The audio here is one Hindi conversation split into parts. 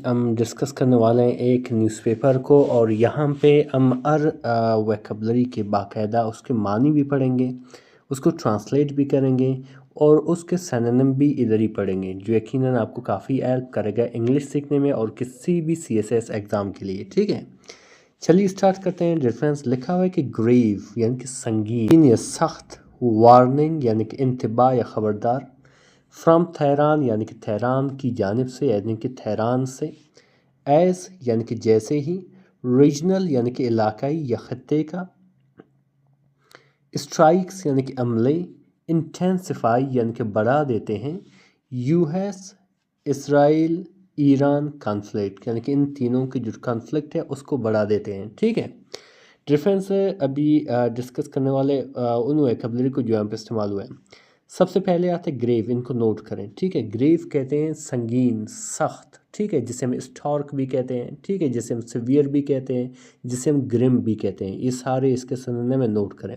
हम डिस्कस करने वाले हैं एक न्यूज़पेपर को और यहाँ पे हम हर वोकैबुलरी के बाकायदा उसके मानी भी पढ़ेंगे, उसको ट्रांसलेट भी करेंगे और उसके सिनोनिम भी इधर ही पढ़ेंगे, जो यकीनन आपको काफ़ी हेल्प करेगा इंग्लिश सीखने में और किसी भी CSS एग्ज़ाम के लिए। ठीक है, चलिए स्टार्ट करते हैं। रेफरेंस लिखा हुआ है कि ग्रेव यानी कि संगीन या सख्त, वार्निंग यानी कि इंतबा या ख़बरदार, फ्रॉम तेहरान यानी कि तेहरान की जानिब से यानी कि तेहरान से, एज़ यानी कि जैसे ही, रीजनल यानी कि इलाकाई या खत्ते का, स्ट्राइक्स यानी कि अमले, इंटेंसिफाई यानी कि बढ़ा देते हैं, यूएस, इसराइल, ईरान कॉन्फ्लिक्ट यानी कि इन तीनों की जो कॉन्फ्लिक्ट है उसको बढ़ा देते हैं। ठीक है, डिफरेंस अभी डिस्कस करने वाले उन वोकैबुलरी को जो यहाँ पे इस्तेमाल हुआ है। सबसे पहले आते हैं ग्रेव, इनको नोट करें। ठीक है, ग्रेव कहते हैं संगीन, सख्त, ठीक है, जिसे हम स्टॉर्क भी कहते हैं, ठीक है, जिसे हम सिवियर भी कहते हैं, जिसे हम ग्रिम भी कहते हैं। ये सारे इसके सिनोनिम में नोट करें।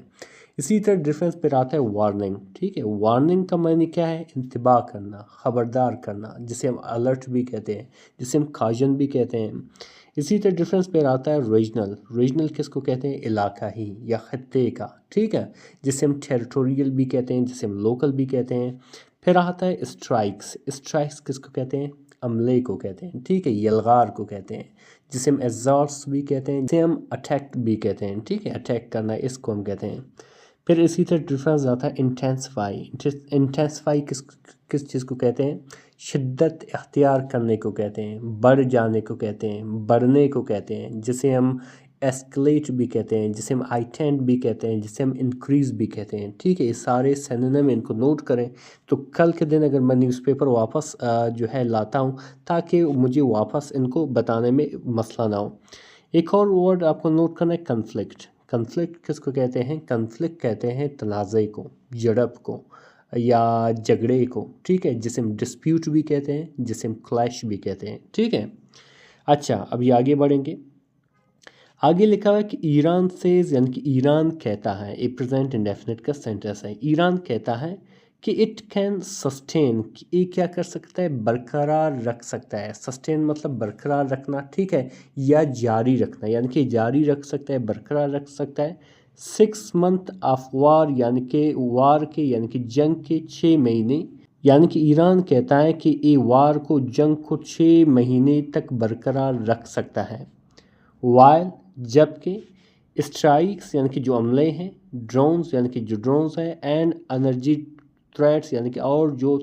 इसी तरह डिफरेंस पर आता है वार्निंग। ठीक है, वार्निंग का मानी क्या है? इंतबा करना, ख़बरदार करना, जिसे हम अलर्ट भी कहते हैं, जिसे हम काजन भी कहते हैं। इसी तरह डिफरेंस पे आता है रीजनल। रीजनल किसको कहते हैं? इलाका ही या खत्ते का, ठीक है, जिसे हम टेरिटोरियल भी कहते हैं, जिसे हम लोकल भी कहते हैं। फिर आता है स्ट्राइक्स। स्ट्राइक्स किसको कहते हैं? अमले को कहते हैं, ठीक है, यलगार को कहते हैं, जिसे हम एग्जॉस्ट भी कहते हैं, जिसे हम अटैक भी कहते हैं, ठीक है, अटैक करना, इसको हम कहते हैं। फिर इसी तरह डिफरेंस आता है इंटेंसिफाई। इंटेंसिफाई किस किस चीज़ को कहते हैं? शिद्दत इख्तियार करने को कहते हैं, बढ़ जाने को कहते हैं, बढ़ने को कहते हैं, जिसे हम एस्केलेट भी कहते हैं, जिसे हम हाइटेंड भी कहते हैं, जिसे हम इंक्रीज़ भी कहते हैं। ठीक है, ये सारे सिनोनिम इनको नोट करें तो कल के दिन अगर मैं न्यूज़पेपर वापस जो है लाता हूँ, ताकि मुझे वापस इनको बताने में मसला ना हो। एक और वर्ड आपको नोट करना है, कन्फ्लिक्ट। कन्फ्लिक्ट किसको कहते हैं? कन्फ्लिक्ट कहते हैं तनाज़े को, झड़प को या झगड़े को, ठीक है, जिसे हम डिस्प्यूट भी कहते हैं, जिसे हम क्लैश भी कहते हैं। ठीक है, अच्छा, अभी आगे बढ़ेंगे। आगे लिखा हुआ है कि ईरान से, यानी कि ईरान कहता है, ए प्रेजेंट इंडेफिनिट का सेंटेंस है। ईरान कहता है कि इट कैन सस्टेन, कि ये क्या कर सकता है? बरकरार रख सकता है। सस्टेन मतलब बरकरार रखना, ठीक है, या जारी रखना, यानी कि जारी रख सकता है, बरकरार रख सकता है। 6 मंथ ऑफ वार, यानी कि वार के, यानी कि जंग के 6 महीने, यानी कि ईरान कहता है कि ये वार को, जंग को 6 महीने तक बरकरार रख सकता है। वाइल, जबकि, स्ट्राइक्स यानी कि जो हमले हैं, ड्रोन्स यानी कि जो ड्रोन्स हैं, एंड एनर्जी थ्रेट्स यानी कि और जो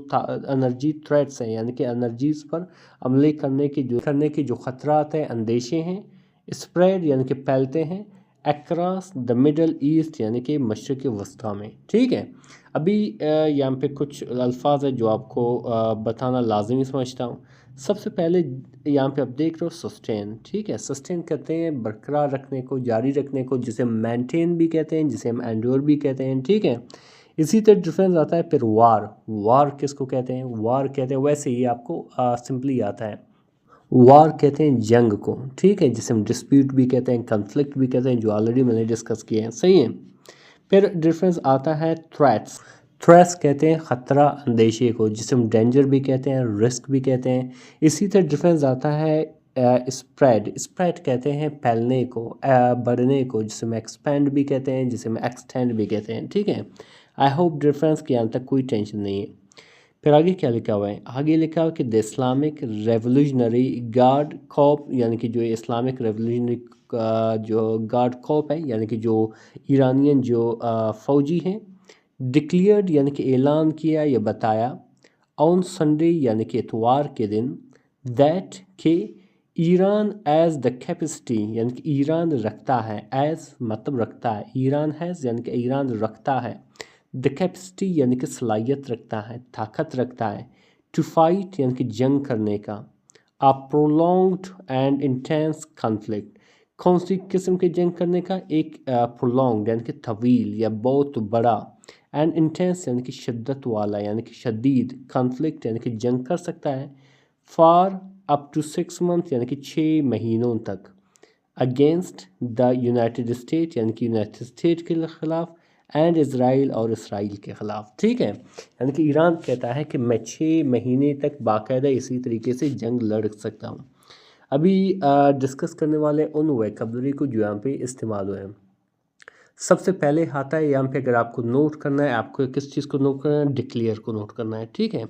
एनर्जी थ्रेट्स हैं, यानी कि एनर्जीज पर हमले करने के जो खतरात हैं, अंदेशे हैं, स्प्रेड यानी कि फैलते हैं, अक्रॉस द मिडल ईस्ट यानी कि मशरक़ वस्ती में। ठीक है, अभी यहाँ पे कुछ अल्फाज है जो आपको बताना लाजमी समझता हूँ। सबसे पहले यहाँ पे आप देख रहे हो सस्टेन, ठीक है, सस्टेन कहते हैं बरकरार रखने को, जारी रखने को, जिसे हम मेंटेन भी कहते हैं, जिसे हम एंड्योर भी कहते हैं। ठीक है, इसी तरह डिफरेंस आता है फिर वार। वार किसको कहते हैं? वार कहते हैं, वैसे ही आपको सिंपली आता है, वार कहते हैं जंग को, ठीक है, जिसे हम डिस्प्यूट भी कहते हैं, कन्फ्लिक्ट भी कहते हैं, जो ऑलरेडी मैंने डिस्कस किए हैं। सही है। फिर डिफरेंस आता है थ्रेट्स। थ्रेट्स कहते हैं ख़तरा, अंदेशे को, जिसे हम डेंजर भी कहते हैं, रिस्क भी कहते हैं। इसी तरह डिफरेंस आता है स्प्रेड। स्प्रेड कहते हैं फैलने को, बढ़ने को, जिसे हम एक्सपेंड भी कहते हैं, जिसे हम एक्सटेंड भी कहते हैं। ठीक है, आई होप डिफरेंस की यहाँ तक कोई टेंशन नहीं है। फिर आगे क्या लिखा हुआ है? आगे लिखा हुआ है कि the Islamic revolutionary guard corps, यानी कि जो इस्लामिक रेवोल्यूशनरी जो गार्ड कॉप है, यानी कि जो ईरानियन जो फ़ौजी हैं, डिक्लेयर्ड यानी कि ऐलान किया या बताया, ऑन संडे यानी कि इतवार के दिन, दैट के ईरान एज द कैपेसिटी, यानी कि ईरान रखता है, एज मतलब रखता है, ईरान हैज़ यानी कि ईरान रखता है, द कैपेसिटी यानी कि सलाहियत रखता है, ताकत रखता है, टू फाइट यानी कि जंग करने का, आ प्रोलॉन्ग्ड एंड इंटेंस कॉन्फ्लिक्ट, कौन सी किस्म की जंग करने का? एक प्रोलॉन्ग्ड यानी कि तवील या बहुत बड़ा, एंड इंटेंस यानी कि शिद्दत वाला, यानी कि शदीद, कॉन्फ्लिक्ट यानी कि जंग कर सकता है, फॉर अप टू 6 मंथ यानी कि 6 महीनों तक, अगेंस्ट द यूनाइटेड स्टेट यानी कि यूनाइटेड स्टेट के ख़िलाफ़, एंड इसराइल और इसराइल के ख़िलाफ़। ठीक है, यानी कि ईरान कहता है कि मैं 6 महीने तक बाकायदा इसी तरीके से जंग लड़ सकता हूँ। अभी डिस्कस करने वाले उन वोकैबुलरी को जो यहाँ पे इस्तेमाल हुए हैं। सबसे पहले आता है यहाँ पे, अगर आपको नोट करना है, आपको किस चीज़ को नोट करना है, डिक्लेयर को नोट करना है, ठीक है।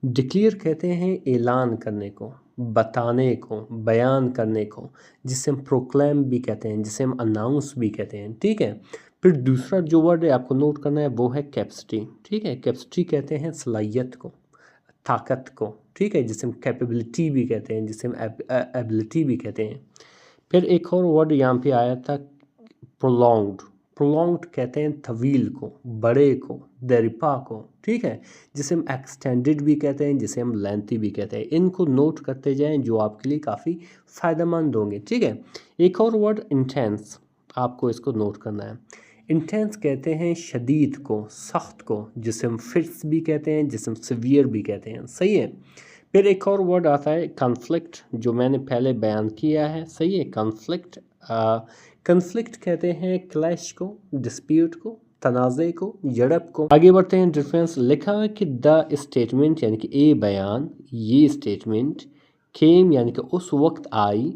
डिक्लेयर कहते हैं ऐलान करने को, बताने को, बयान करने को, जिसे हम प्रोक्लेम भी कहते हैं, जिसे हम अनाउंस भी कहते हैं, ठीक है। फिर दूसरा जो वर्ड है आपको नोट करना है वो है कैपेसिटी, ठीक है। कैपेसिटी कहते हैं सलाहियत को, ताकत को, ठीक है, जिसे हम कैपेबिलिटी भी कहते हैं, जिसे हम एबिलिटी भी कहते हैं। फिर एक और वर्ड यहाँ पे आया था प्रोलॉन्ग्ड। प्रोलॉन्ग्ड कहते हैं तवील को, बड़े को, देरिपा को, ठीक है, जिसे हम एक्सटेंडेड भी कहते हैं, जिसे हम लेंथी भी कहते हैं। इनको नोट करते जाएं जो आपके लिए काफ़ी फ़ायदेमंद होंगे, ठीक है। एक और वर्ड इंटेंस, आपको इसको नोट करना है। इंटेंस कहते हैं शदीद को, सख्त को, जिसे हम फिट्स भी कहते हैं, जिसे हम सिवियर भी कहते हैं, सही है। फिर एक और वर्ड आता है कन्फ्लिक्ट, जो मैंने पहले बयान किया है, सही है। कन्फ्लिक्ट, कन्फ्लिक्ट कहते हैं क्लैश को, डिस्प्यूट को, तनाज़े को, झड़प को। आगे बढ़ते हैं। डिफरेंस लिखा है कि द स्टेटमेंट यानी कि ए बयान, ये स्टेटमेंट, केम यानी कि उस वक्त आई,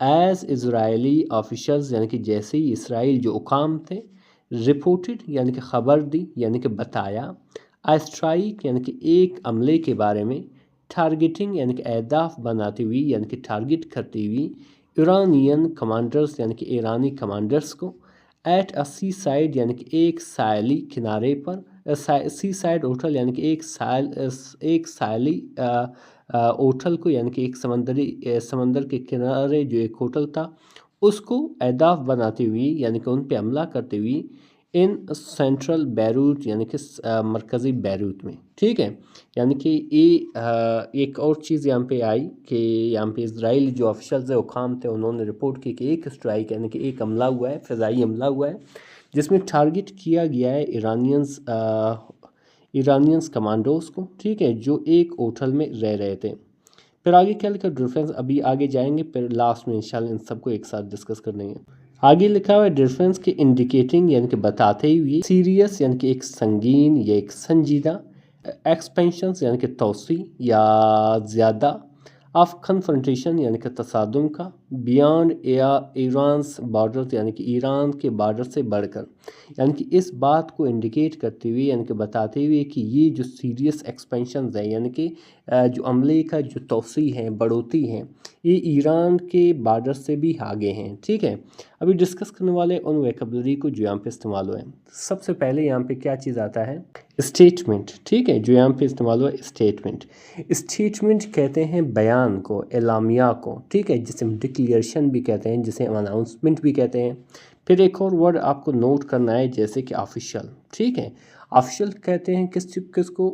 एज इजराइली ऑफिशल्स यानी कि जैसे ही इसराइल जो हुकाम थे, रिपोर्टेड यानी कि ख़बर दी यानी कि बताया, आ स्ट्राइक यानी कि एक अमले के बारे में, टारगेटिंग यानी कि अहदाफ बनाती हुई यानी कि टारगेट करती हुई, ईरानियन कमांडर्स यानी कि ईरानी कमांडर्स को, एट अ सी साइड यानी कि एक सायली किनारे पर, सी साइड होटल यानी कि एक सायली होटल को, यानी कि एक समंदर के किनारे जो एक होटल था उसको अहदाफ बनाती हुई यानी कि उन पे हमला करते हुई, इन सेंट्रल बैरूत यानी कि मरकज़ी बैरूत में, ठीक है। यानी कि ये एक और चीज़ यहाँ पे आई कि यहाँ पे इजराइल जो ऑफिशल्स है हुकाम थे, उन्होंने रिपोर्ट की कि एक स्ट्राइक यानी कि एक हमला हुआ है, फ़िज़ाई हमला हुआ है, जिसमें टारगेट किया गया है ईरानियंस कमांडोज को, ठीक है, जो एक होटल में रह रहे थे। फिर आगे क्या लिखा डिफरेंस, अभी आगे जाएंगे, फिर लास्ट में इंशाल्लाह इन सबको एक साथ डिस्कस कर लेंगे। आगे लिखा हुआ है डिफरेंस के इंडिकेटिंग यानी कि बताते हुए, सीरियस यानी कि एक संगीन या एक संजीदा, एक्सपेंशन यानी कि तोसी या ज़्यादा, ऑफ कन्फ्रंटेशन यानी कि तसादुम का, बियॉन्ड ईरान्स बॉर्डर यानी कि ईरान के बॉर्डर से बढ़कर, यानी कि इस बात को इंडिकेट करते हुए यानी कि बताते हुए कि ये जो सीरियस एक्सपेंशन है यानी कि जो अमले का जो तोसी है, बढ़ोतरी है, ये ईरान के बॉर्डर से भी आगे हैं, ठीक है। अभी डिस्कस करने वाले उन वोकैबुलरी को जो यहाँ पे इस्तेमाल हुए हैं। सबसे पहले यहाँ पे क्या चीज़ आता है, स्टेटमेंट, ठीक है, जो यहाँ पे इस्तेमाल हुआ है स्टेटमेंट। स्टेटमेंट कहते हैं बयान को, एलामिया को, ठीक है, जिसे हम डिक्लेरेशन भी कहते हैं, जिसे हम अनाउंसमेंट भी कहते हैं। फिर एक और वर्ड आपको नोट करना है जैसे कि ऑफिशियल, ठीक है। ऑफिशियल कहते हैं किसको,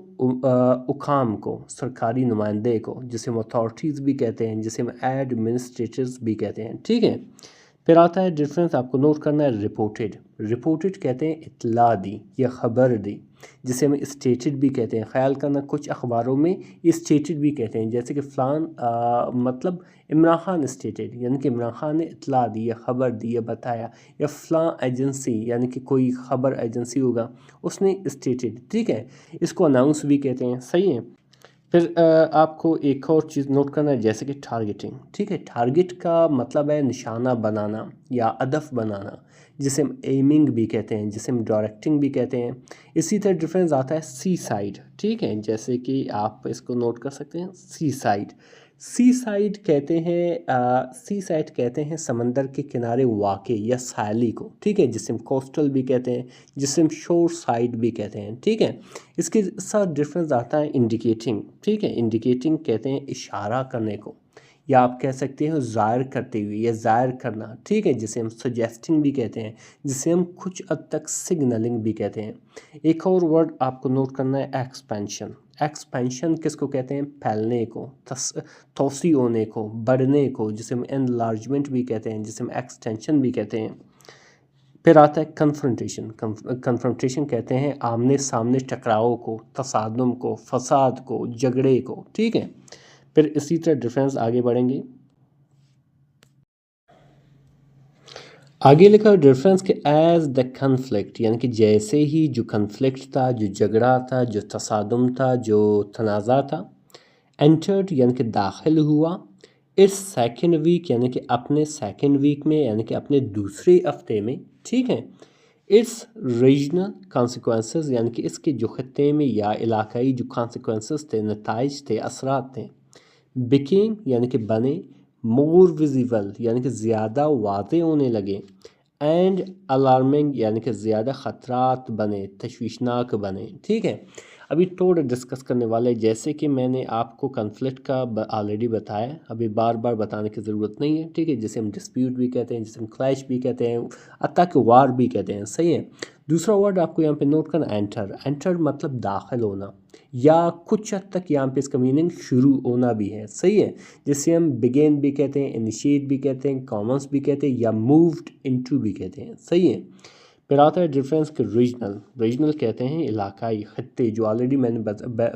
हुकाम को, सरकारी नुमाइंदे को, जिसे हम अथॉरिटीज़ भी कहते हैं, जिसे हम एडमिनिस्ट्रेटर्स भी कहते हैं, ठीक है। फिर आता है डिफरेंस, आपको नोट करना है रिपोर्टेड। रिपोर्टेड कहते हैं इत्ला दी या ख़बर दी, जिसे हम स्टेटेड भी कहते हैं। ख्याल करना कुछ अखबारों में स्टेटेड भी कहते हैं, जैसे कि फ़लान मतलब इमरान खान स्टेटेड, यानी कि इमरान खान ने इत्ला दी या ख़बर दी या बताया, या फ़लान एजेंसी यानी कि कोई ख़बर एजेंसी होगा उसने स्टेटेड, ठीक है, इसको अनाउंस भी कहते हैं, सही है। फिर आपको एक और चीज़ नोट करना है जैसे कि टारगेटिंग, ठीक है। टारगेट का मतलब है निशाना बनाना या हदफ बनाना, जिसे हम एमिंग भी कहते हैं, जिसे हम डायरेक्टिंग भी कहते हैं। इसी तरह डिफरेंस आता है सी साइड, ठीक है, जैसे कि आप इसको नोट कर सकते हैं सी साइड। सी साइड कहते हैं समंदर के किनारे वाक़े या साइली को, ठीक है, जिसे हम कोस्टल भी कहते हैं, जिसे हम शोर साइड भी कहते हैं, ठीक है। इसके साथ डिफरेंस आता है इंडिकेटिंग, ठीक है। इंडिकेटिंग कहते हैं इशारा करने को, या आप कह सकते हैं ज़ाहिर करते हुए या ज़ाहिर करना, ठीक है, जिसे हम सजेस्टिंग भी कहते हैं, जिसे हम कुछ हद तक सिग्नलिंग भी कहते हैं। एक और वर्ड आपको नोट करना है एक्सपेंशन। एक्सपेंशन किसको कहते हैं, फैलने को, तोसी होने को, बढ़ने को, जिसे हम एनलार्जमेंट भी कहते हैं, जिसे हम एक्सटेंशन भी कहते हैं। फिर आता है कन्फ्रंटेशन। कन्फ्रंटेशन कहते हैं आमने सामने टकराव को, तसादुम को, फसाद को, झगड़े को, ठीक है। फिर इसी तरह डिफरेंस आगे बढ़ेंगे। आगे लिखा डिफरेंस के एज द कन्फ्लिक्ट, यानी कि जैसे ही जो कन्फ्लिक्ट था, जो झगड़ा था, जो तसादुम था, जो तनाज़ा था, एंटर्ड यानी कि दाखिल हुआ, इट्स सेकेंड वीक यानी कि अपने सेकेंड वीक में यानी कि अपने दूसरे हफ्ते में, ठीक है। इट्स रीजनल कॉन्सिक्वेंसेस यानी कि इसके जो खत्ते में या इलाकाई जो कॉन्सिक्वेंसेस थे, नताइज थे, असरात थे। बिकेम यानी कि बने, मोर विजिबल यानी कि ज़्यादा वाज़े होने लगे, एंड अलार्मिंग यानी कि ज़्यादा ख़तरात बने, तशवीशनाक बने, ठीक है। अभी थोड़ा डिस्कस करने वाले, जैसे कि मैंने आपको कन्फ्लिक्ट का ऑलरेडी बताया, अभी बार बार बताने की ज़रूरत नहीं है, ठीक है। जिसे हम डिस्प्यूट भी कहते हैं, जिसे हम क्लैश भी कहते हैं, हत्ता कि वार भी कहते हैं, सही है। दूसरा वर्ड आपको यहाँ पे नोट करना, एंटर। एंटर मतलब दाखिल होना, या कुछ हद तक यहाँ पे इसका मीनिंग शुरू होना भी है, सही है। जिसे हम बिगेन भी कहते हैं, इनिशिएट भी कहते हैं, कॉमन्स भी कहते हैं, या मूव्ड इनटू भी कहते हैं, सही है। फिर आता है डिफरेंस के रीजनल। रीजनल कहते हैं इलाकाई, खत्ते, जो ऑलरेडी मैंने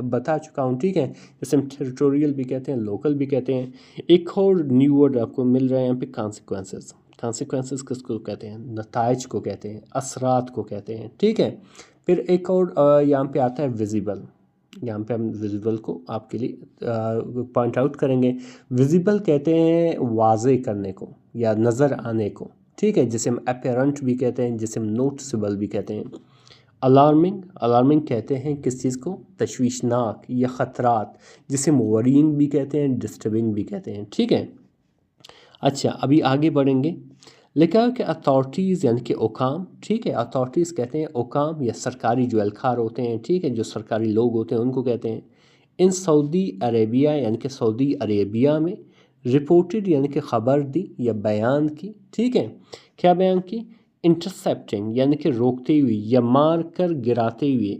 बता चुका हूँ, ठीक है। जैसे हम टेरिटोरियल भी कहते हैं, लोकल भी कहते हैं। एक और न्यू वर्ड आपको मिल रहा है यहाँ पे, कॉन्सिक्वेंसेस। कॉन्सिक्वेंसेस किसको कहते हैं? नताइज को कहते हैं, असरात को कहते हैं, ठीक है। फिर एक और यहाँ पे आता है विजिबल। यहाँ पे हम विजिबल को आपके लिए पॉइंट आउट करेंगे। विजिबल कहते हैं वाज़े करने को या नज़र आने को, ठीक है। जिसे हम अपेरेंट भी कहते हैं, जिसे हम नोटिसेबल भी कहते हैं। अलार्मिंग, अलार्मिंग कहते हैं किस चीज़ को? तशवीशनाक या ख़तरात, जिसे हम वरीइंग भी कहते हैं, डिस्टर्बिंग भी कहते हैं, ठीक है। अच्छा, अभी आगे बढ़ेंगे। लिखा है कि अथॉरिटीज़ यानी कि हुकाम, ठीक है। अथॉरिटीज़ कहते हैं हुकाम या सरकारी जो एहलकार होते हैं, ठीक है, जो सरकारी लोग होते हैं उनको कहते हैं। इन सऊदी अरेबिया यानी कि सऊदी अरेबिया में, रिपोर्टेड यानी कि ख़बर दी या बयान की, ठीक है। क्या बयान की? इंटरसेप्टिंग यानी कि रोकते हुए या मार कर गिराते हुए,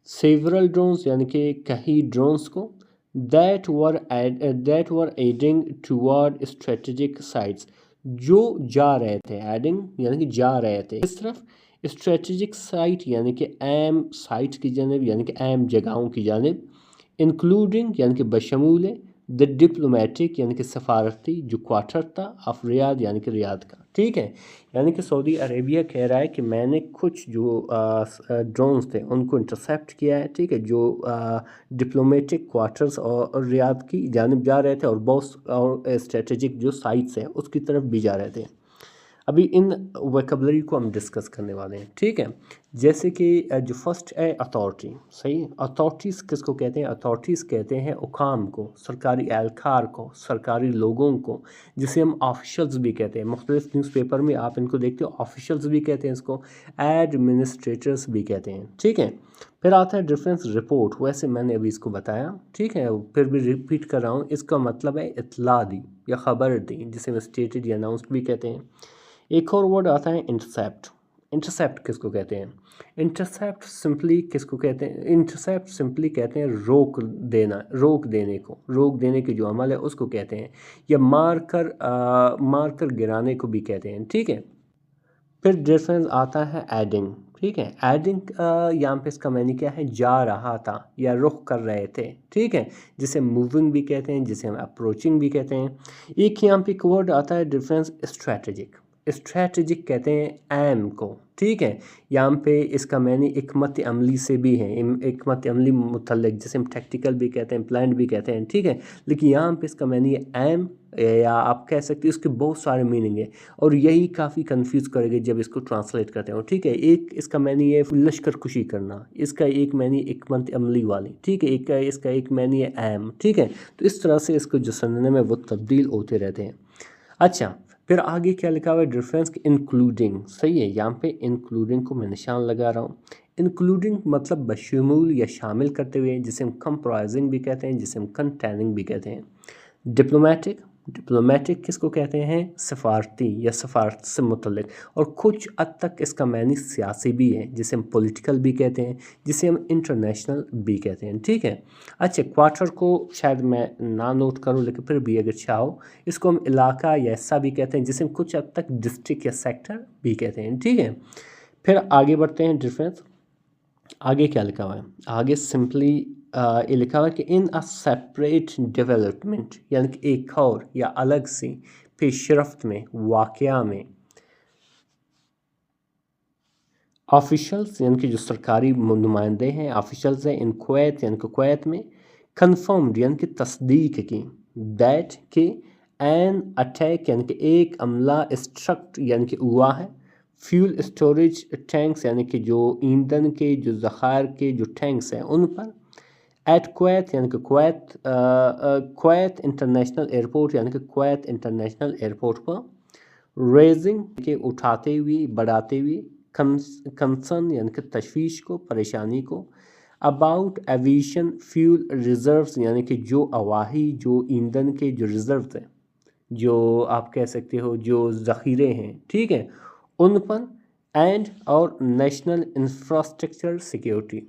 सेवरल ड्रोन्स यानी कि कई ड्रोन्स को, that were adding toward strategic sites, जो जा रहे थे, एडिंग यानी कि जा रहे थे इस तरफ, स्ट्रेटेजिक साइट यानी कि अहम साइट की जानब यानी कि अहम जगहों की जानब, इंक्लूडिंग यानी कि बशमूल द डिप्लोमेटिक यानी कि सफारती जो क्वार्टर था, ऑफ रियाद यानी कि रियाद का, ठीक है। यानी कि सऊदी अरेबिया कह रहा है कि मैंने कुछ जो ड्रोन्स थे उनको इंटरसेप्ट किया है, ठीक है, जो डिप्लोमेटिक क्वार्टर्स और रियाद की जानब जा रहे थे, और बहुत और स्ट्रेटेजिक जो साइट्स हैं उसकी तरफ भी जा रहे थे। अभी इन वोकैबुलरी को हम डिस्कस करने वाले हैं, ठीक है। जैसे कि जो फर्स्ट है अथॉरिटी, सही। अथॉरिटीज़ किसको कहते हैं? अथॉरिटीज़ कहते हैं हुकाम को, सरकारी एहलकार को, सरकारी लोगों को, जिसे हम ऑफिशल्स भी कहते हैं। मुख्तलिफ न्यूज़पेपर में आप इनको देखते हो, ऑफिशल्स भी कहते हैं इसको, एडमिनिस्ट्रेटर्स भी कहते हैं, ठीक है। फिर आता है डिफरेंस रिपोर्ट, वैसे मैंने अभी इसको बताया, ठीक है, फिर भी रिपीट कर रहा हूँ। इसका मतलब है इत्तला दी या ख़बर दी, जिसे हम स्टेटेड या अनाउंस्ड भी कहते हैं। एक और वर्ड आता है इंटरसेप्ट। इंटरसेप्ट किसको कहते हैं? इंटरसेप्ट सिंपली किसको कहते हैं? इंटरसेप्ट सिंपली कहते हैं रोक देना, रोक देने को, रोक देने की जो अमल है उसको कहते हैं, या मार कर गिराने को भी कहते हैं, ठीक है। फिर डिफरेंस आता है एडिंग, ठीक है। एडिंग यहाँ पे इसका मैंने क्या है? जा रहा था या रुख कर रहे थे, ठीक है, जिसे मूविंग भी कहते हैं, जिसे हम अप्रोचिंग भी कहते हैं। एक यहाँ पे एक वर्ड आता है डिफरेंस स्ट्रैटेजिक। स्ट्रैटेजिक कहते हैं एम को, ठीक है। यहाँ पे इसका मैंने हिकमत अमली से भी है, हिकमत अमली मुतल्लिक, जिसे हम टैक्टिकल भी कहते हैं, प्लान भी कहते हैं, ठीक है। लेकिन यहाँ पे इसका मैंने एम, या आप कह सकते हैं इसके बहुत सारे मीनिंग है, और यही काफ़ी कंफ्यूज करेगा जब इसको ट्रांसलेट करते हो, ठीक है। एक इसका मैंने ये लश्कर खुशी करना, इसका एक मैंने हिकमत अमली वाली, ठीक है, एक इसका एक मैंने ये एम, ठीक है। तो इस तरह से इसको जो सिनोनिम है वो तब्दील होते रहते हैं। अच्छा, फिर आगे क्या लिखा हुआ है? डिफरेंस इंक्लूडिंग, सही है। यहाँ पे इंक्लूडिंग को मैं निशान लगा रहा हूँ। इंक्लूडिंग मतलब बशमूल या शामिल करते हुए, जिसे हम कंप्राइजिंग भी कहते हैं, जिसे हम कंटेनिंग भी कहते हैं। डिप्लोमेटिक, डिप्लोमेटिक किसको कहते हैं? सफारती या सफारत से मुतल्लिक, और कुछ हद तक इसका मानी सियासी भी है, जिसे हम पॉलिटिकल भी कहते हैं, जिसे हम इंटरनेशनल भी कहते हैं, ठीक है। अच्छा, क्वार्टर को शायद मैं ना नोट करूं, लेकिन फिर भी अगर चाहो इसको हम इलाका या हिस्सा भी कहते हैं, जिसे हम कुछ हद तक डिस्ट्रिक्ट या सेक्टर भी कहते हैं, ठीक है। फिर आगे बढ़ते हैं डिफरेंस। आगे क्या लिखा हुआ है? आगे सिंपली ये लिखा हुआ है कि इन अ सेपरेट डेवलपमेंट, यानी कि एक और या अलग सी पेशरफ्त में, वाक़या में, ऑफिशल्स यानी कि जो सरकारी नुमाइंदे हैं, ऑफिशल्स हैं, इन कुवैत यानी कि कुवैत में, कन्फर्म्ड यानी कि तस्दीक की, दैट के एन अटैक यानी कि एक हमला, स्ट्रक्ट यानी कि हुआ है, फ्यूल स्टोरेज टैंक्स यानी कि जो ईंधन के जो ज़खायर के जो टैंक्स हैं उन पर, एट कुवैत यानी कि कुवैत इंटरनेशनल एयरपोर्ट यानी कि कुवैत इंटरनेशनल एयरपोर्ट पर, रेजिंग के उठाते हुए, बढ़ाते हुए, कंसर्न यानी कि तशवीश को, परेशानी को, अबाउट एविएशन फ्यूल रिजर्व्स यानी कि जो अवाही जो ईंधन के जो रिजर्व्स हैं, जो आप कह सकते हो जो ज़ख़ीरे हैं, ठीक है, उन पर, एंड और नेशनल इंफ्रास्ट्रक्चर सिक्योरिटी,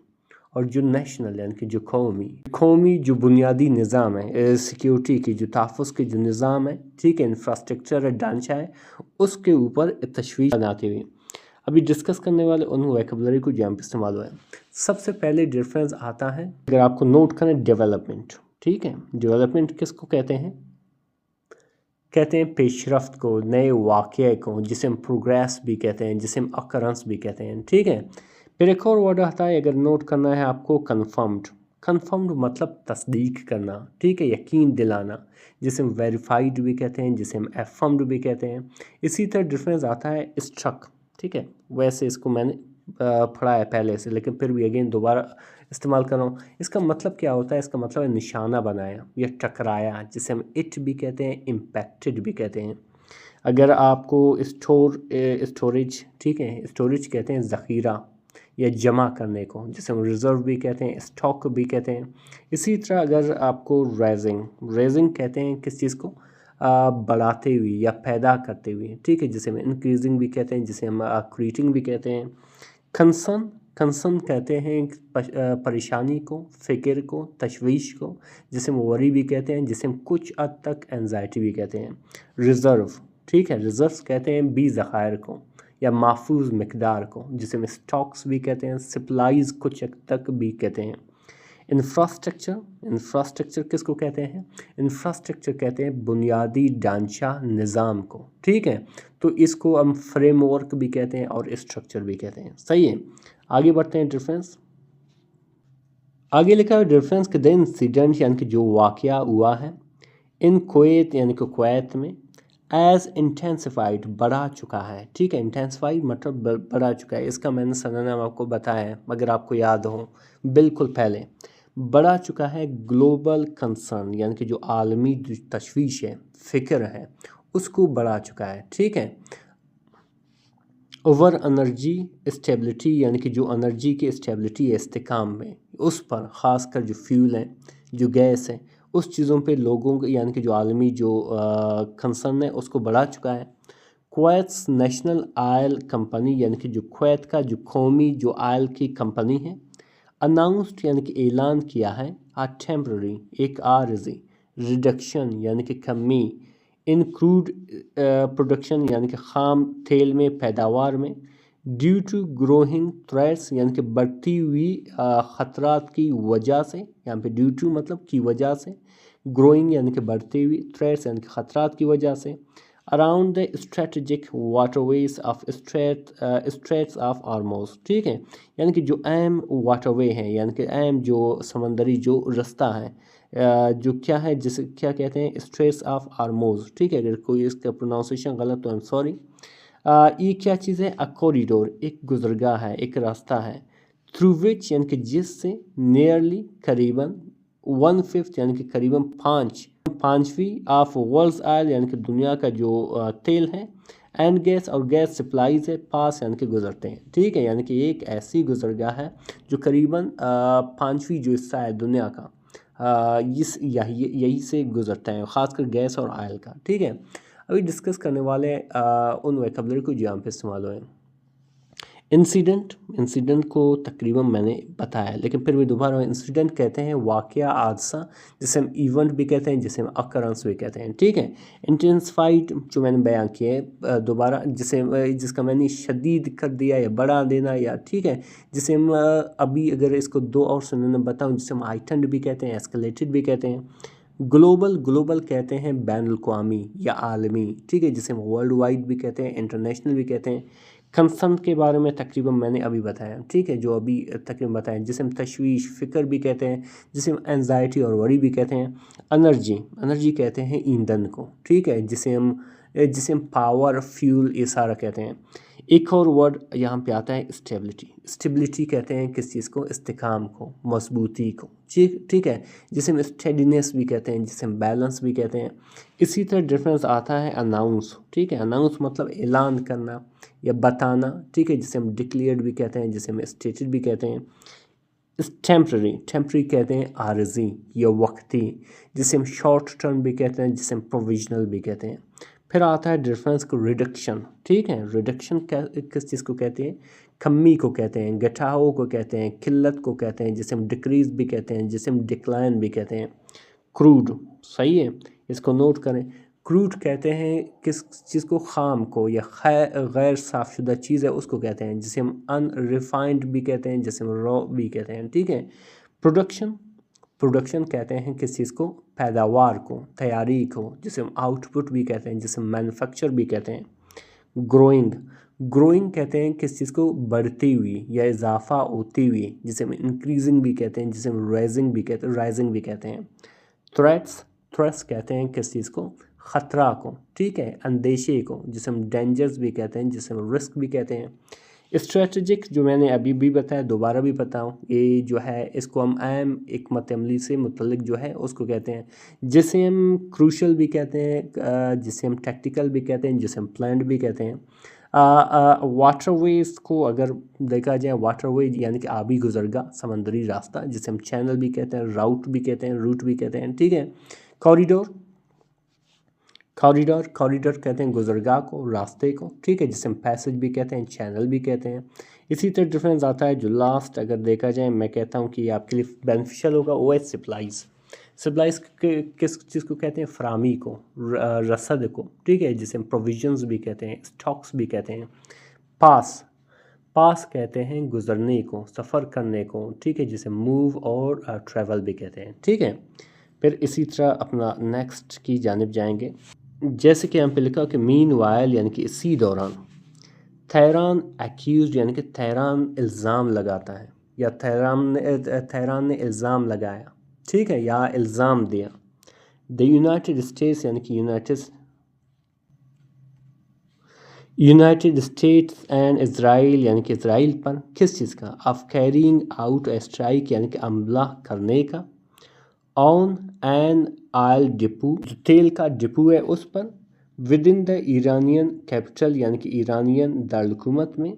और जो नेशनल यानी कि जो कौमी जो बुनियादी निज़ाम है सिक्योरिटी की, जो तहफ़्फ़ुज़ के जो निज़ाम है, ठीक है, इंफ्रास्ट्रक्चर है, ढांचा है, उसके ऊपर तशवीश बनाते हुए अभी डिस्कस करने वाले उन वोकैबुलरी को जहाँ पे इस्तेमाल हुआ है। सबसे पहले डिफरेंस आता है, अगर आपको नोट करें, डेवलपमेंट, ठीक है, डेवलपमेंट किसको कहते हैं? कहते हैं पेशरफ्त को, नए वाक़े को, जिसे हम प्रोग्रेस भी कहते हैं, जिसे हम अकरेंस भी कहते हैं, ठीक है। फिर एक और वर्ड आता है, अगर नोट करना है आपको, कन्फर्म्ड। कन्फर्म्ड मतलब तस्दीक करना, ठीक है, यकीन दिलाना, जिसे हम वेरीफाइड भी कहते हैं, जिसे हम एफर्म्ड भी कहते हैं। इसी तरह डिफरेंस आता है स्ट्रक, ठीक है, वैसे इसको मैंने पढ़ा है पहले से, लेकिन फिर भी अगेन दोबारा इस्तेमाल कर रहा हूँ। इसका मतलब क्या होता है? इसका मतलब है निशाना बनाया या टकराया, जिसे हम इट भी कहते हैं, इम्पैक्टेड भी कहते हैं। अगर आपको स्टोरेज, ठीक है, स्टोरेज कहते हैं ज़ख़ीरा या जमा करने को, जिसे हम रिज़र्व भी कहते हैं, स्टॉक भी कहते हैं। इसी तरह अगर आपको रेजिंग कहते हैं किस चीज़ को? बढ़ाते हुए या पैदा करते हुए, ठीक है, जिसे हम इंक्रीजिंग भी कहते हैं, जिसे हम क्रिएटिंग भी कहते हैं। कंसर्न कहते हैं परेशानी को, फ़िक्र को, तशवीश को, जिसे हम वरी भी कहते हैं, जिसे हम कुछ हद तक एंजाइटी भी कहते हैं। रिज़र्व, ठीक है, रिज़र्व्स कहते हैं बी ज़खायर को या महफूज मकदार को, जिसे हम स्टॉक्स भी कहते हैं, सप्लाईज़ कुछ हद तक भी कहते हैं। इंफ्रास्ट्रक्चर किसको कहते हैं? इंफ्रास्ट्रक्चर कहते हैं बुनियादी ढांचा निज़ाम को, ठीक है, तो इसको हम फ्रेमवर्क भी कहते हैं और स्ट्रक्चर भी कहते हैं। सही है, आगे बढ़ते हैं। डिफरेंस आगे लिखा है, डिफरेंस के द इंसिडेंट यानी कि जो वाक़या हुआ है, इन कुवैत यानी कि कुवैत में, एज इंटेंसिफाइड बढ़ा चुका है, ठीक है, इंटेंसिफाइड मतलब बढ़ा चुका है। इसका मैंने सरनामा आपको बताया है, अगर आपको याद हो, बिल्कुल पहले बढ़ा चुका है। ग्लोबल कंसर्न यानी कि जो आलमी तशवीश है, फ़िक्र है, उसको बढ़ा चुका है, ठीक है। ओवर एनर्जी स्टेबिलिटी यानी कि जो एनर्जी की स्टेबिलिटी है, इस्तेकाम में, उस पर ख़ासकर जो फ्यूल है, जो गैस है, उस चीज़ों पे लोगों को यानी कि जो आलमी जो कंसर्न है उसको बढ़ा चुका है। कुवैत नेशनल आयल कंपनी यानी कि जो कुवैत का जो कौमी जो आयल की कंपनी है, अनाउंस्ड यानी कि ऐलान किया है, टेम्पररी एक आर्जी रिडक्शन यानी कि कमी, इन क्रूड प्रोडक्शन यानी कि ख़ाम तेल में पैदावार में, ड्यू टू ग्रोइंग थ्रेट्स यानी कि बढ़ती हुई ख़तरात की वजह से, यहाँ पे ड्यू टू मतलब की वजह से, ग्रोइंग यानी कि बढ़ती हुई, थ्रेट्स यानी कि ख़तरात की वजह से, around the strategic waterways of straits of Hormuz, ठीक है, यानी कि जो अहम वाटरवे हैं यानी कि अहम जो समंदरी जो रास्ता है, जो क्या है, जिसे क्या कहते हैं, स्ट्रेट्स ऑफ हार्मोज़, ठीक है, अगर कोई इसका प्रोनाउंसिएशन गलत तो आई एम सॉरी। ये क्या चीज़ है? अ कॉरिडोर एक गुजरगाह है, एक रास्ता है, थ्रू विच यानी कि जिससे, नियरली करीबन, 1/5 यानी कि करीबन पाँचवीं ऑफ वर्ल्ड्स ऑयल यानी कि दुनिया का जो तेल है, एंड गैस और गैस सप्लाईज है, पास यानी कि गुजरते हैं, ठीक है, यानी कि एक ऐसी गुजरगाह है जो करीबन पाँचवीं जो हिस्सा है दुनिया का, इस यही से गुजरते हैं, ख़ासकर गैस और ऑयल का, ठीक है। अभी डिस्कस करने वाले उन वोकैबुलरी को जहाँ पे इस्तेमाल हुए। इंसिडेंट को तकरीबन मैंने बताया, लेकिन फिर भी दोबारा, इंसिडेंट कहते हैं वाक़या, हादसा, जिसे हम इवेंट भी कहते हैं, जिसे हम अकरेंस भी कहते हैं, ठीक है। इंटेंसिफाइड जो मैंने बयान किया है दोबारा, जिसका मैंने शदीद कर दिया या बढ़ा देना, या ठीक है, जिसे हम अभी अगर इसको दो और सिनोनिम बताऊं, जिसे हम हाइटन्ड भी कहते हैं, एस्केलेटेड भी कहते हैं। ग्लोबल कहते हैं बैनुल-अक़वामी या आलमी, ठीक है, जिसे हम वर्ल्ड वाइड भी कहते हैं, इंटरनेशनल भी कहते हैं। कंसर्न के बारे में तकरीबन मैंने अभी बताया, ठीक है, जो अभी तकरीबन बताया, जिसे हम तशवीश, फ़िक्र भी कहते हैं, जिसे हम एंजाइटी और वरी भी कहते हैं। एनर्जी कहते हैं ईंधन को, ठीक है, जिसे हम पावर, फ्यूल, ये सारा कहते हैं। एक और वर्ड यहाँ पे आता है स्टेबिलिटी कहते हैं किस चीज़ को, इस्तिकाम को, मजबूती को, ठीक है, जिसे हम स्टेडीनेस भी कहते हैं, जिसे हम बैलेंस भी कहते हैं। इसी तरह डिफरेंस आता है अनाउंस, ठीक है, अनाउंस मतलब ऐलान करना या बताना, ठीक है, जिसे हम डिक्लेयर्ड भी कहते हैं, जिसे हम स्टेटेड भी कहते हैं। टेम्प्रेरी कहते हैं आरजी या वक्ती, जिसे हम शॉर्ट टर्म भी कहते हैं, जिसे हम प्रोविजनल भी कहते हैं। फिर आता है डिफरेंस को रिडक्शन, ठीक है, रिडक्शन किस चीज़ को कहते हैं, कमी को कहते हैं, घटाओ को कहते हैं, किल्लत को कहते हैं, जिसे हम डिक्रीज भी कहते हैं, जिसे हम डिक्लाइन भी कहते हैं। क्रूड, सही है, इसको नोट करें। क्रूड कहते हैं किस चीज़ को, खाम को या गैर साफ़शुदा चीज़ है उसको कहते हैं, जिसे हम अनरिफाइंड भी कहते हैं, जिसे हम रॉ भी कहते हैं, ठीक है। प्रोडक्शन कहते हैं किस चीज़ को, पैदावार को, तैयारी को, जिसे हम आउटपुट भी कहते हैं, जिसे हम मैन्युफैक्चर भी कहते हैं। ग्रोइंग कहते हैं किस चीज़ को, बढ़ती हुई या इजाफा होती हुई, जिसे हम इंक्रीजिंग भी कहते हैं, जिसे हम राइजिंग भी कहते हैं। थ्रेट्स कहते हैं किस चीज़ को, ख़तरा को, ठीक है, अंदेशे को, जिसे हम डेंजर्स भी कहते हैं, जिसे हम रिस्क भी कहते हैं। स्ट्रेटजिक जो मैंने अभी भी बताया, दोबारा भी बताऊँ, ये जो है इसको हम अहम हिकमत अमली से मुतल्लिक जो है उसको कहते हैं, जिसे हम क्रूशल भी कहते हैं, जिसे हम टैक्टिकल भी कहते हैं, जिसे हम प्लान्ड भी कहते हैं। वाटरवेज को अगर देखा जाए, वाटरवे यानी कि आबी गुजरगा, समंदरी रास्ता, जिसे हम चैनल भी कहते हैं, रूट भी कहते हैं, ठीक है। कॉरिडोर कहते हैं गुजरगाह को, रास्ते को, ठीक है, जिसे हम पैसेज भी कहते हैं, चैनल भी कहते हैं। इसी तरह डिफरेंस आता है जो लास्ट अगर देखा जाए, मैं कहता हूँ कि आपके लिए बेनिफिशियल होगा, वो है सप्लाइज किस चीज़ को कहते हैं, फरामी को, रसद को, ठीक है, जिसे हम प्रोविजंस भी कहते हैं, स्टॉक्स भी कहते हैं। पास कहते हैं गुजरने को, सफ़र करने को, ठीक है, जिसे मूव और ट्रैवल भी कहते हैं, ठीक है। फिर इसी तरह अपना नेक्स्ट की जानिब जाएंगे। जैसे कि यहाँ पे लिखा कि मीन वायल यानी कि इसी दौरान, थैरान एक्यूज यानी कि थैरान इल्ज़ाम लगाता है, या थैरान ने इल्ज़ाम लगाया, ठीक है, या इल्ज़ाम दिया। द यूनाइटेड स्टेट्स यानी कि यूनाइटेड स्टेट्स एंड इसराइल यानी कि इसराइल पर किस चीज़ का, of carrying out A strike यानी कि हमला करने का, ऑन एन ऑयल डिपो, जो तेल का डिपो है उस पर, with in the Iranian capital यानी कि ईरानियन दारकूमत में,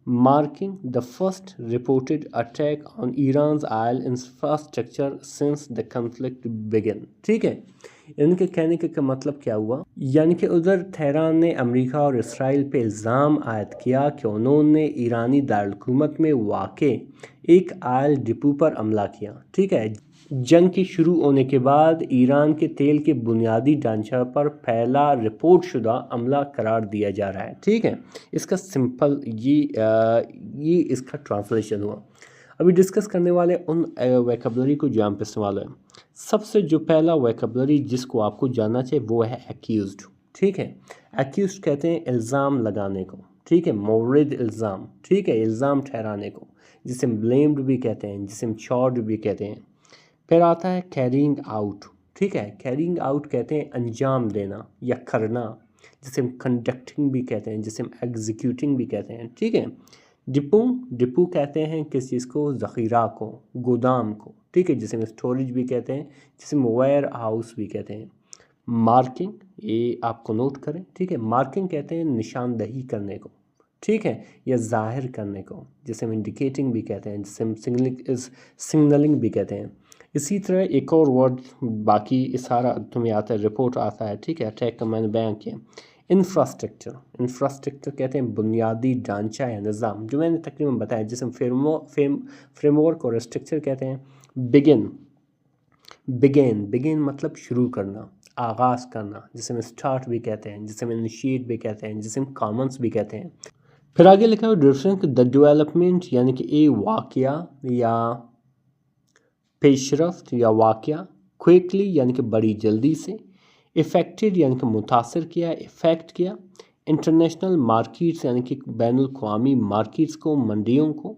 marking the first reported attack on Iran's oil infrastructure since the conflict begin, ठीक है। इनके कहने का मतलब क्या हुआ, यानी कि उधर तेहरान ने अमेरिका और इसराइल पे इल्ज़ाम आयद किया कि उन्होंने ईरानी दारकूमत में वाक़ एक ऑयल डिपो पर हमला किया, ठीक है। जंग की शुरू होने के बाद ईरान के तेल के बुनियादी ढांचा पर पहला रिपोर्ट शुदा हमला करार दिया जा रहा है, ठीक है। इसका सिंपल ये इसका ट्रांसलेशन हुआ। अभी डिस्कस करने वाले उन वोकैबुलरी को जहाँ पे इस्तेमाल है। सबसे जो पहला वोकैबुलरी जिसको आपको जानना चाहिए वो है एक्यूज्ड, ठीक है। एक्यूज्ड कहते हैं इल्ज़ाम लगाने को, ठीक है, मोरिद इल्ज़ाम, ठीक है, इल्ज़ाम ठहराने को, जिसे हम ब्लेम्ड भी कहते हैं, जिसे हम चार्ज भी कहते हैं। फिर आता है कैरिंग आउट, ठीक है, कैरिंग आउट कहते हैं अंजाम देना या करना, जिसे हम कंडक्टिंग भी कहते हैं, जिसे हम एग्जीक्यूटिंग भी कहते हैं, ठीक है। डिपो कहते हैं किस चीज़ को, ज़ख़ीरा को, गोदाम को, ठीक है, जिसे हम स्टोरेज भी कहते हैं, जिसे हम वेयर हाउस भी कहते हैं। मार्किंग, ये आपको नोट करें, ठीक है, मार्किंग कहते हैं निशानदही करने को, ठीक है, या ज़ाहिर करने को, जिसे हम इंडिकेटिंग भी कहते हैं, जिसे हम सिग्नलिंग भी कहते हैं। इसी तरह एक और वर्ड बाकी सारा तुम्हें आता है, रिपोर्ट आता है, ठीक है, अटैक का मैंने बयान किया। इंफ्रास्ट्रक्चर कहते हैं बुनियादी ढांचा या निज़ाम, जो मैंने तकरीबन बताया, जिसे हम फ्रेमवर्क और स्ट्रक्चर कहते हैं। बिगेन मतलब शुरू करना, आगाज़ करना, जिसे हम स्टार्ट भी कहते हैं, जिसे हम इनिशिएट भी कहते हैं, जिसे हम कॉमन्स भी कहते हैं। फिर आगे लिखा है डिफरेंस द डेवलपमेंट यानी कि ए वाक़या या पेशरफ्त या वाक़या, क्विकली यानी कि बड़ी जल्दी से, इफ़ेक्टेड यानी कि मुतासर किया, इफ़ेक्ट किया, इंटरनेशनल मार्केट्स यानी कि बैनुल-अक़वामी मार्केट्स को, मंडियों को,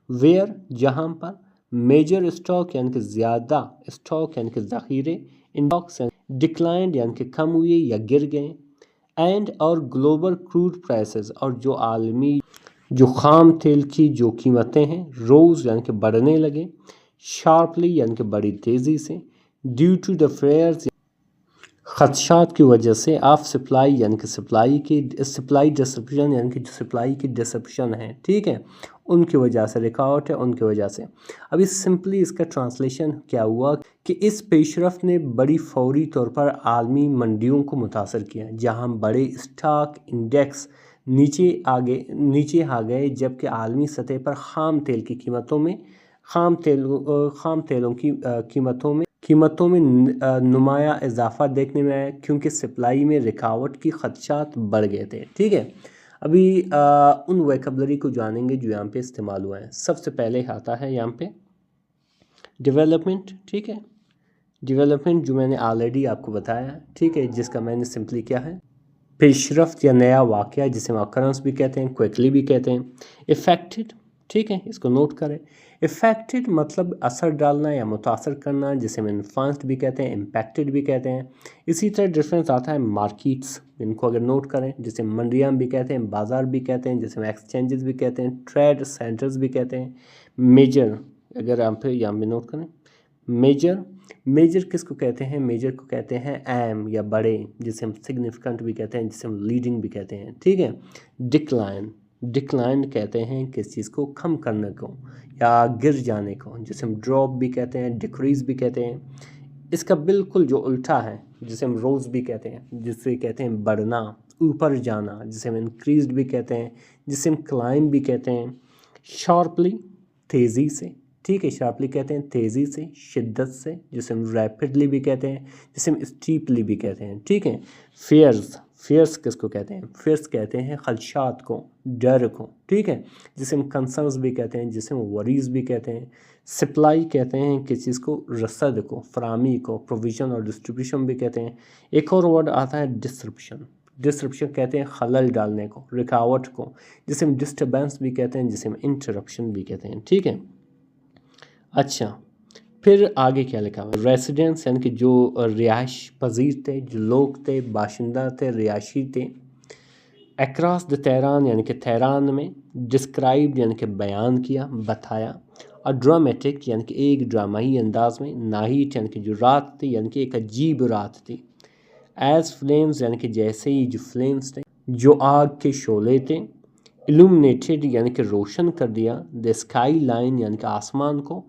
वेयर जहाँ पर मेजर स्टॉक यानी कि ज़्यादा स्टॉक यानी कि ज़ख़ीरे, इंडॉक्स डिक्लाइंड यानी कि कम हुए या गिर गए, एंड और ग्लोबल क्रूड प्राइसेस और जो आलमी जो ख़ाम तेल की जो कीमतें हैं रोज़ यानी कि बढ़ने लगे, शार्पली यानी कि बड़ी तेज़ी से, ड्यू टू द फेयर्स खदशात की वजह से ऑफ सप्लाई यानी कि सप्लाई डिसरप्शन यानी कि जो सप्लाई की डिसरप्शन है, ठीक है, उनकी वजह से रुकावट है, उनकी वजह से। अभी सिंपली इसका ट्रांसलेशन क्या हुआ कि इस पेशरफ ने बड़ी फौरी तौर पर आलमी मंडियों को मुतासर किया, जहां बड़े स्टॉक इंडेक्स नीचे आ गए, जबकि आलमी सतह पर खाम तेलों की कीमतों में नुमाया इजाफा देखने में आया, क्योंकि सप्लाई में रुकावट की खदशात बढ़ गए थे, ठीक है। अभी उन वोकैबुलरी को जानेंगे जो यहाँ पे इस्तेमाल हुआ है। सबसे पहले आता है यहाँ पे डेवलपमेंट, ठीक है। डेवलपमेंट जो मैंने ऑलरेडी आपको बताया, ठीक है, जिसका मैंने सिंपली क्या है पेशरफ्त या नया वाक़या, जिसे हम अकरेंस भी कहते हैं, क्विकली भी कहते हैं। इफ़ेक्टेड, ठीक है, इसको नोट करें। इफ़ेक्टेड मतलब असर डालना या मुतासर करना, जिसे हम इन्फ्लुएंस्ड भी कहते हैं, इम्पैक्टेड भी कहते हैं। इसी तरह डिफरेंस आता है मार्केट्स, इनको अगर नोट करें, जिसे मंडियाँ भी कहते हैं, बाज़ार भी कहते हैं, जिसे हम एक्सचेंजेस भी कहते हैं, ट्रेड सेंटर्स भी कहते हैं। मेजर, अगर आप यहाँ पे नोट करें, मेजर किसको कहते हैं? मेजर को कहते हैं एम या बड़े, जिसे हम सिग्निफिकेंट भी कहते हैं, जिसे हम लीडिंग भी कहते हैं, ठीक है। डिक्लाइन कहते हैं किस चीज़ को कम करने को या गिर जाने को, जिसे हम ड्रॉप भी कहते हैं, डिक्रीज भी कहते हैं। इसका बिल्कुल जो उल्टा है, जिसे हम रोज भी कहते हैं, जिसे कहते हैं बढ़ना, ऊपर जाना, जिसे हम इंक्रीज भी कहते हैं, जिसे हम क्लाइम भी कहते हैं। शार्पली तेज़ी से, ठीक है, शार्पली कहते हैं तेज़ी से, शिद्दत से, जिसे हम रैपिडली भी कहते हैं, जिसे हम स्टीपली भी कहते हैं, ठीक है। फेयर्स किसको कहते हैं? फेयर्स कहते हैं खदशात को, डर को, ठीक है, जिसे हम कंसर्न्स भी कहते हैं, जिसे हम वरीज भी कहते हैं। सप्लाई कहते हैं किस चीज़ को? रसद को, फरामी को, प्रोविज़न और डिस्ट्रीब्यूशन भी कहते हैं। एक और वर्ड आता है डिसरप्शन कहते हैं खलल डालने को, रुकावट को, जिसे हम डिस्टर्बेंस भी कहते हैं, जिसे हम इंटरप्शन भी कहते हैं, ठीक है। अच्छा, फिर आगे क्या लिखा हुआ है? रेसिडेंट्स यानी कि जो रिहाइश पजीर थे, जो लोग थे, बाशिंदा थे, रिहायशी थे। अक्रॉस द तेहरान यानी कि तेहरान में। डिस्क्राइब यानी कि बयान किया, बताया। और ड्रामेटिक यानी कि एक ड्रामाई अंदाज में। नाहिट यानी कि जो रात थी, यानी कि एक अजीब रात थी। एज फ्लेम्स यानी कि जैसे ही जो फ्लेम्स थे, जो आग के शोले थे। इल्यूमिनेटेड यानी कि रोशन कर दिया। द स्काई लाइन यानी कि आसमान को।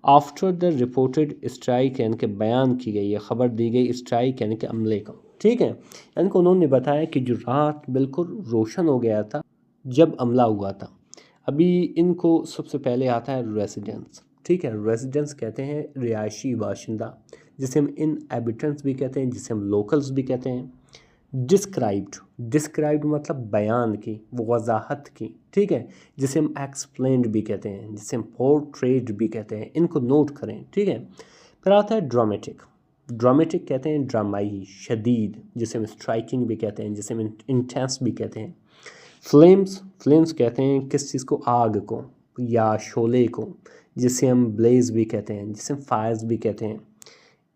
आफ्टर द रिपोर्टेड स्ट्राइक यानी कि बयान की गई या खबर दी गई स्ट्राइक यानी कि हमले को, ठीक है। यानी कि उन्होंने बताया कि जो रात बिल्कुल रोशन हो गया था जब हमला हुआ था। अभी इनको सबसे पहले आता है रेसिडेंस, ठीक है। रेसिडेंस कहते हैं रिहायशी बाशिंदा, जिसे हम इनहैबिटेंट्स भी कहते हैं, जिसे हम लोकल्स भी कहते हैं। डिस्क्राइब्ड मतलब बयान की, वजाहत की, ठीक है, जिसे हम एक्सप्लेन्ड भी कहते हैं, जिसे हम पोर्ट्रेड भी कहते हैं। इनको नोट करें, ठीक है। फिर आता है ड्रामेटिक कहते हैं ड्रामाई, शदीद, जिसे हम स्ट्राइकिंग भी कहते हैं, जिसे हम इंटेंस भी कहते हैं। फ्लेम्स कहते हैं किस चीज़ को? आग को या शोले को, जिसे हम ब्लेज भी कहते हैं, जिसे हम फायर्स भी कहते हैं।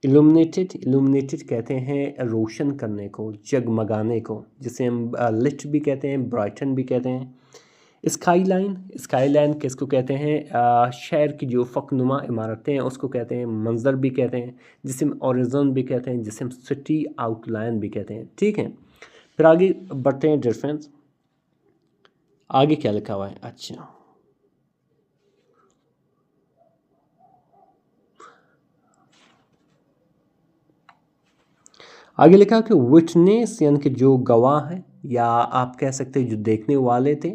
इल्यूमिनेटेड कहते हैं रोशन करने को, जगमगाने को, जिसे हम लिट भी कहते हैं, ब्राइटन भी कहते हैं। स्काई लाइन किसको कहते हैं? शहर की जो फ़ख्नुमा इमारतें हैं उसको कहते हैं, मंजर भी कहते हैं, जिसे हम ओरिज़न भी कहते हैं, जिसे हम सिटी आउटलाइन भी कहते हैं, ठीक है। फिर आगे बढ़ते हैं डिफरेंस। आगे क्या लिखा हुआ है? अच्छा, आगे लिखा कि विटनेस यानी कि जो गवाह है या आप कह सकते हैं जो देखने वाले थे।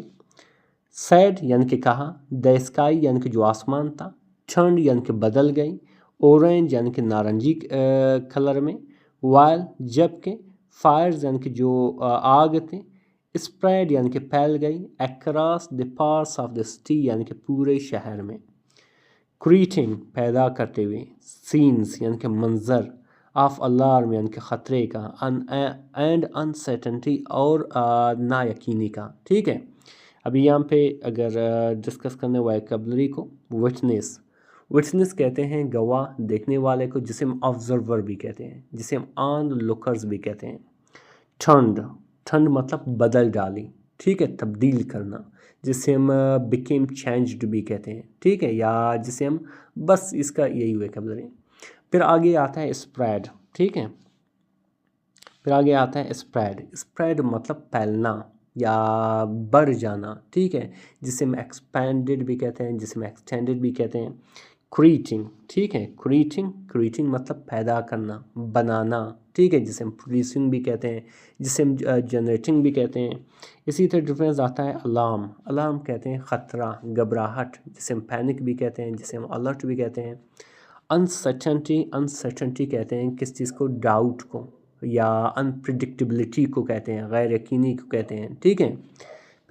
सैड यानी कि कहा। द स्काई यानी कि जो आसमान था। ठंड यानी कि बदल गई। ऑरेंज यानी कि नारंगी कलर में। वाइल जबकि। फायर्स यानी कि जो आग थे। स्प्रेड यानी कि फैल गई। Across the parts of the city यानी कि पूरे शहर में। क्रिएटिंग पैदा करते हुए। सीन्स यानी कि मंजर। ऑफ अलार्म यानी कि ख़तरे का, एंड अनसर्टेनिटी और नायकीनी का। ठीक है, अभी यहाँ पे अगर डिस्कस करने वोकैबुलरी को, विटनेस, विटनेस कहते हैं गवाह, देखने वाले को, जिसे हम ऑब्जर्वर भी कहते हैं, जिसे हम ऑन लुकर्स भी कहते हैं। ठंड, ठंड मतलब बदल डाली, ठीक है, तब्दील करना, जिसे हम बिकेम चेंज्ड भी कहते हैं। ठीक है, या जिसे हम, बस इसका यही वोकैबुलरी। फिर आगे आता है स्प्रेड। ठीक है, फिर आगे आता है स्प्रेड। स्प्रेड मतलब फैलना या बढ़ जाना। ठीक है, जिसे हम एक्सपेंडेड भी कहते हैं, जिसे हम एक्सटेंडेड भी कहते हैं। क्रिएटिंग, ठीक है, क्रिएटिंग, क्रिएटिंग मतलब पैदा करना, बनाना। ठीक है, जिसे हम प्रोड्यूसिंग भी कहते हैं, जिसे हम जनरेटिंग भी कहते हैं। इसी तरह डिफरेंस आता है अलार्म। अलार्म कहते हैं ख़तरा, घबराहट, जिसे हम पैनिक भी कहते हैं, जिसे हम अलर्ट भी कहते हैं। अनसर्टेनिटी, अनसर्टेनिटी कहते हैं किस चीज़ को, डाउट को, या अनप्रिडिक्टेबिलिटी को कहते हैं, गैर यकीनी को कहते हैं। ठीक है,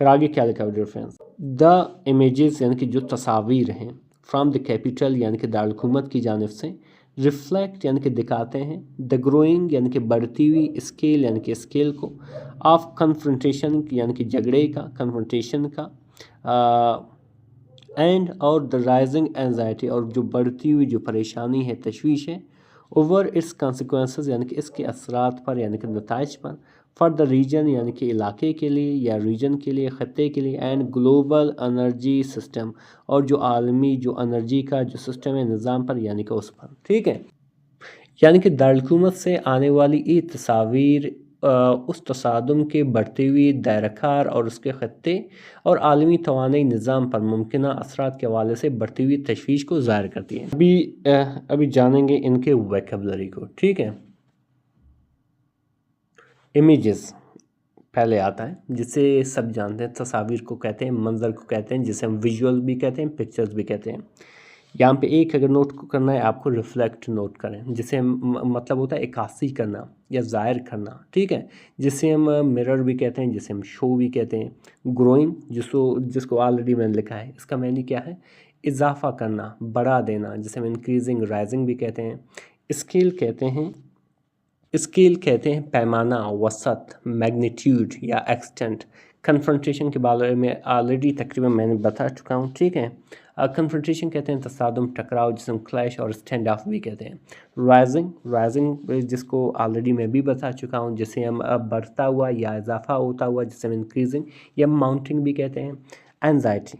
फिर आगे क्या लिखा है डिफरेंस। द इमेजेस यानी कि जो तस्वीर हैं, फ्राम द कैपिटल यानी कि दारकूमत की जानिब से, रिफ्लेक्ट यानी कि दिखाते हैं, द ग्रोइंग यानी कि बढ़ती हुई, स्केल यानी कि स्केल को, ऑफ कन्फ्रंटेशन यानी कि झगड़े का, कन्फ्रंटेशन का, एंड और द राइजिंग एंजाइटी और जो बढ़ती हुई जो परेशानी है, तशवीश है, ओवर इट्स कॉन्सिक्वेंसेस यानी कि इसके असरात पर यानी कि नताइज पर, फॉर द रीजन यानी कि इलाके के लिए या रीजन के लिए, ख़त्ते के लिए, एंड ग्लोबल एनर्जी सिस्टम और जो आलमी जो एनर्जी का जो सिस्टम है, निज़ाम पर यानी कि उस पर। ठीक है, यानी कि दारकूमत से आने वाली ये तस्वीर उस तसादुम के बढ़ती हुई दायरकार और उसके ख़त्ते और आलमी तवानाई निज़ाम पर मुमकिन असरात के हवाले से बढ़ती हुई तशवीश को ज़ाहिर करती है। अभी जानेंगे इनके वोकैबुलरी को। ठीक है, इमेजेस पहले आता है, जिसे सब जानते हैं, तस्वीर को कहते हैं, मंजर को कहते हैं, जिसे हम विजुअल भी कहते हैं, पिक्चर्स भी कहते हैं। यहाँ पे एक अगर नोट करना है आपको, रिफ्लेक्ट नोट करें, जिसे हम मतलब होता है इक्कासी करना या ज़ाहिर करना। ठीक है, जिसे हम मिरर भी कहते हैं, जिसे हम शो भी कहते हैं। ग्रोइंग, जिसको ऑलरेडी मैंने लिखा है, इसका मैंने क्या है, इजाफा करना, बढ़ा देना, जिसे हम इंक्रीजिंग, राइजिंग भी कहते हैं। स्केल कहते हैं, स्केल कहते हैं पैमाना, वसत, मैग्नीट्यूड या एक्सटेंट। कन्फ्रंटेशन के बारे में ऑलरेडी तकरीबन मैंने बता चुका हूँ। ठीक है, कन्फ्रंटेशन कहते हैं तसादुम, टकराव, जिसे हम क्लैश और स्टैंड ऑफ भी कहते हैं। राइजिंग, राइजिंग जिसको ऑलरेडी मैं भी बता चुका हूँ, जिसे हम बढ़ता हुआ या इजाफा होता हुआ, जिसे हम इंक्रीजिंग या माउंटिंग भी कहते हैं। एंजाइटी,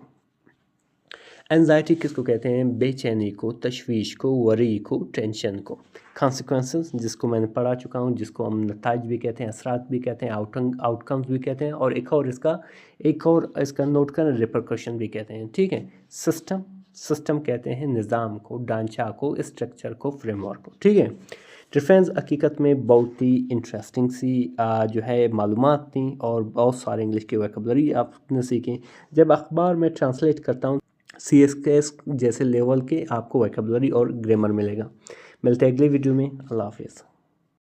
एंजाइटी किसको कहते हैं, बेचैनी को, तशवीश को, वरी को, टेंशन को। कॉन्सिक्वेंसेस, जिसको मैंने पढ़ा चुका हूँ, जिसको हम नताइज भी कहते हैं, असरात भी कहते हैं, आउटकम्स भी कहते हैं, और एक और इसका नोट करें, रिपरकशन भी कहते हैं। ठीक है, सिस्टम, सिस्टम कहते हैं निज़ाम को, ढांचा को, स्ट्रक्चर को, फ्रेमवर्क को। ठीक है, डिफरेंस हकीकत में बहुत ही इंटरेस्टिंग सी जो है मालूमात थी, और बहुत सारे इंग्लिश की वोकैबुलरी आपने सीखें। जब अखबार में ट्रांसलेट करता हूँ CSKS जैसे लेवल के, आपको वोकैबुलरी और ग्रामर मिलेगा। मिलते हैं अगले वीडियो में। अल्लाह हाफिज़।